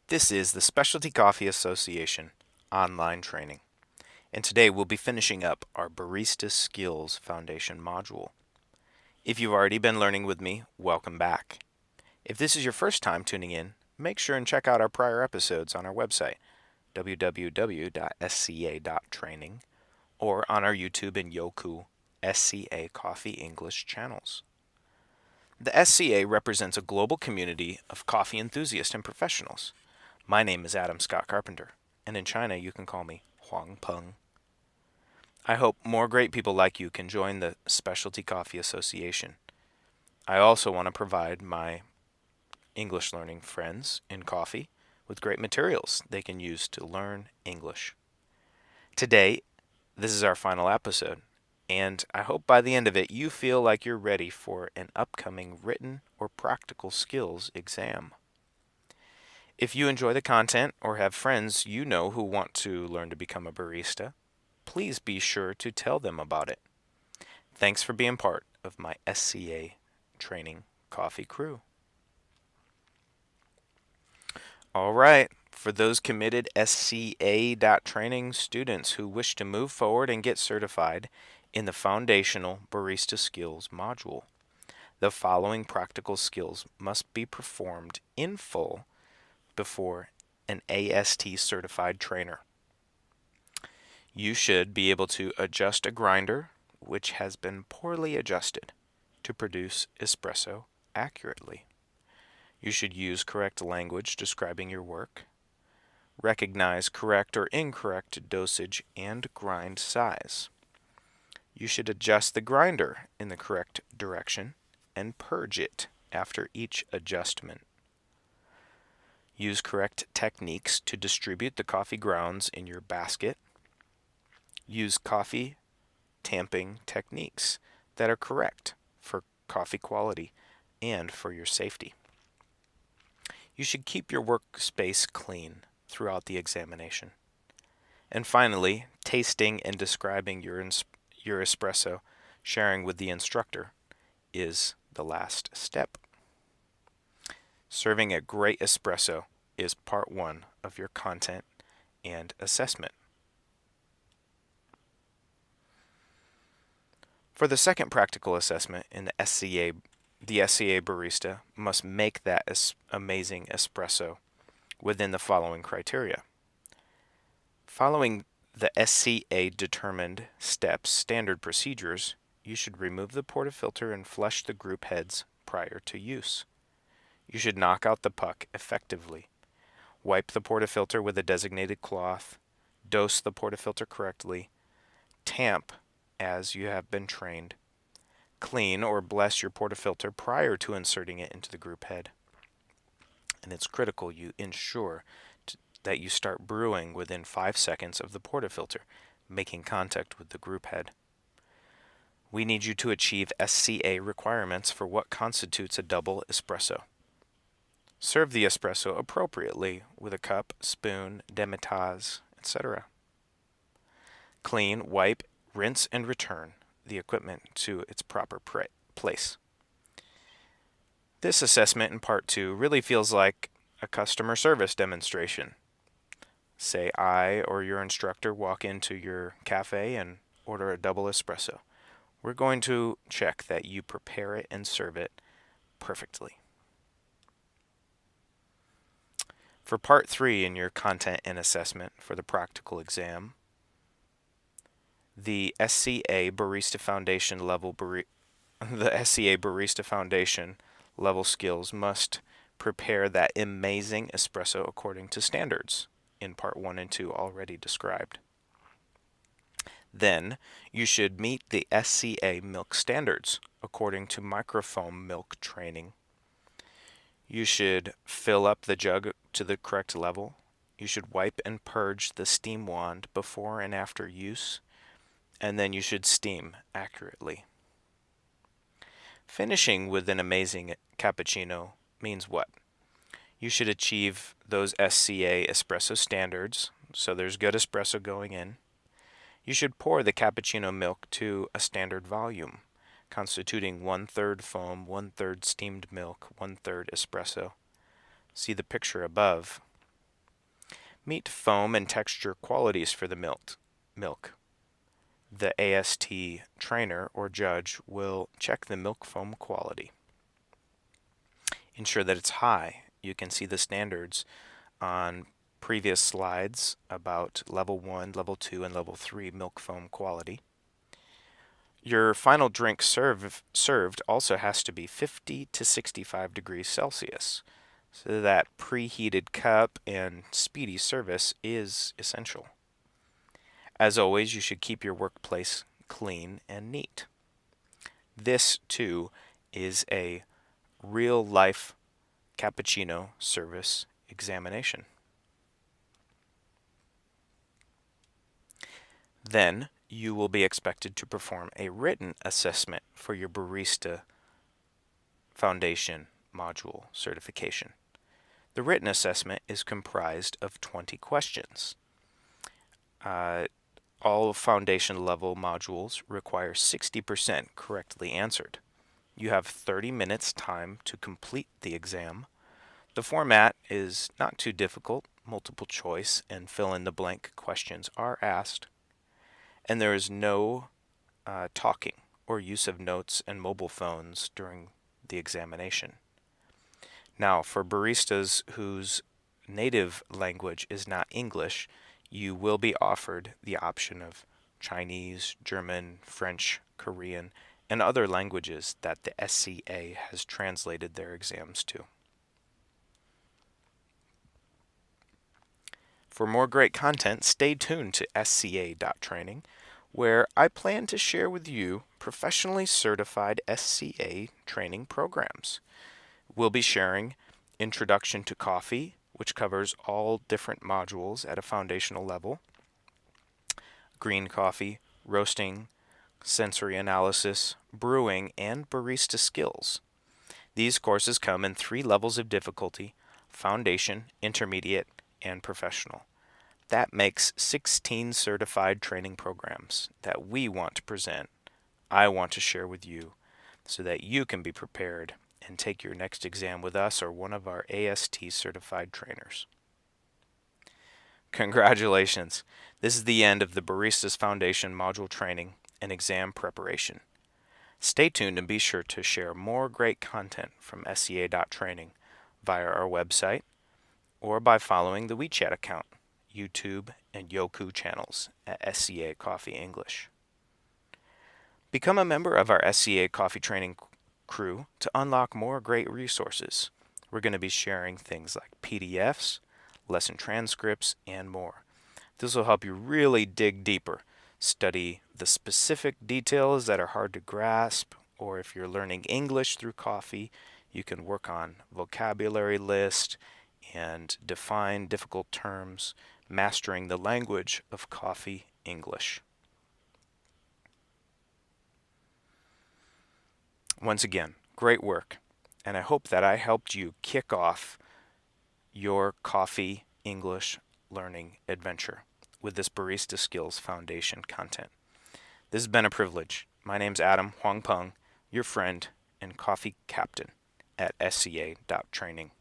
This is the Specialty Coffee Association online training, and today we'll be finishing up our Barista Skills Foundation module. If you've already been learning with me, welcome back. If this is your first time tuning in, make sure and check out our prior episodes on our website, www.sca.training, or on our YouTube and Yoku SCA Coffee English channels. The SCA represents a global community of coffee enthusiasts and professionals. My name is Adam Scott Carpenter, and in China you can call me Huang Peng. I hope more great people like you can join the Specialty Coffee Association. I also want to provide my English learning friends in coffee with great materials they can use to learn English. Today, this is our final episode, and I hope by the end of it you feel like you're ready for an upcoming written or practical skills exam. If you enjoy the content or have friends you know who want to learn to become a barista, please be sure to tell them about it. Thanks for being part of my SCA.Training coffee crew. All right, for those committed SCA.Training students who wish to move forward and get certified in the Foundational Barista Skills module, the following practical skills must be performed in full before an AST certified trainer. You should be able to adjust a grinder which has been poorly adjusted to produce espresso accurately. You should use correct language describing your work. Recognize correct or incorrect dosage and grind size. You should adjust the grinder in the correct direction and purge it after each adjustment. Use correct techniques to distribute the coffee grounds in your basket. Use coffee tamping techniques that are correct for coffee quality and for your safety. You should keep your workspace clean throughout the examination. And finally, tasting and describing your espresso, sharing with the instructor, is the last step. Serving a great espresso is part one of your content and assessment. For the second practical assessment in the SCA barista must make that amazing espresso within the following criteria. Following the SCA determined steps, standard procedures, you should remove the portafilter and flush the group heads prior to use. You should knock out the puck effectively. Wipe the portafilter with a designated cloth. Dose the portafilter correctly. Tamp as you have been trained. Clean or bless your portafilter prior to inserting it into the group head. And it's critical you ensure that you start brewing within 5 seconds of the portafilter, making contact with the group head. We need you to achieve SCA requirements for what constitutes a double espresso. Serve the espresso appropriately with a cup, spoon, demitasse, etc. Clean, wipe, rinse, and return the equipment to its proper place. This assessment in part 2 really feels like a customer service demonstration. Say I or your instructor walk into your cafe and order a double espresso. We're going to check that you prepare it and serve it perfectly. For part 3 in your content and assessment for the practical exam, the SCA Barista Foundation level skills must prepare that amazing espresso according to standards in part 1 and 2 already described. Then you should meet the SCA milk standards according to microfoam milk training. You should fill up the jug to the correct level. You should wipe and purge the steam wand before and after use, and then you should steam accurately. Finishing with an amazing cappuccino means what? You should achieve those SCA espresso standards, so there's good espresso going in. You should pour the cappuccino milk to a standard volume, constituting 1/3 foam, 1/3 steamed milk, 1/3 espresso. See the picture above Meet foam and texture qualities for the milk. The AST trainer or judge will check the milk foam quality. Ensure that it's high. You can see the standards on previous slides about level 1, level 2, and level 3 milk foam quality. Your final drink served also has to be 50 to 65 degrees Celsius. So that preheated cup and speedy service is essential. As always, you should keep your workplace clean and neat. This, too, is a real-life cappuccino service examination. Then, you will be expected to perform a written assessment for your Barista Foundation Module certification. The written assessment is comprised of 20 questions. All foundation level modules require 60% correctly answered. You have 30 minutes time to complete the exam. The format is not too difficult. Multiple choice and fill in the blank questions are asked. And there is no talking or use of notes and mobile phones during the examination. Now, for baristas whose native language is not English, you will be offered the option of Chinese, German, French, Korean, and other languages that the SCA has translated their exams to. For more great content, stay tuned to SCA.Training, where I plan to share with you professionally certified SCA training programs. We'll be sharing Introduction to Coffee, which covers all different modules at a foundational level, green coffee, roasting, sensory analysis, brewing, and barista skills. These courses come in 3 levels of difficulty: foundation, intermediate, and professional. That makes 16 certified training programs that we want to present, I want to share with you, so that you can be prepared and take your next exam with us or one of our AST certified trainers. Congratulations! This is the end of the Baristas Foundation Module training and exam preparation. Stay tuned and be sure to share more great content from SCA.Training via our website or by following the WeChat account, YouTube, and Yoku channels at SCA Coffee English. Become a member of our SCA Coffee Training crew to unlock more great resources. We're going to be sharing things like PDFs, lesson transcripts, and more. This will help you really dig deeper, study the specific details that are hard to grasp, or if you're learning English through coffee, you can work on vocabulary list and define difficult terms, mastering the language of coffee English. Once again, great work, and I hope that I helped you kick off your coffee English learning adventure with this Barista Skills Foundation content. This has been a privilege. My name's Adam Huang Peng, your friend and coffee captain at SCA.Training.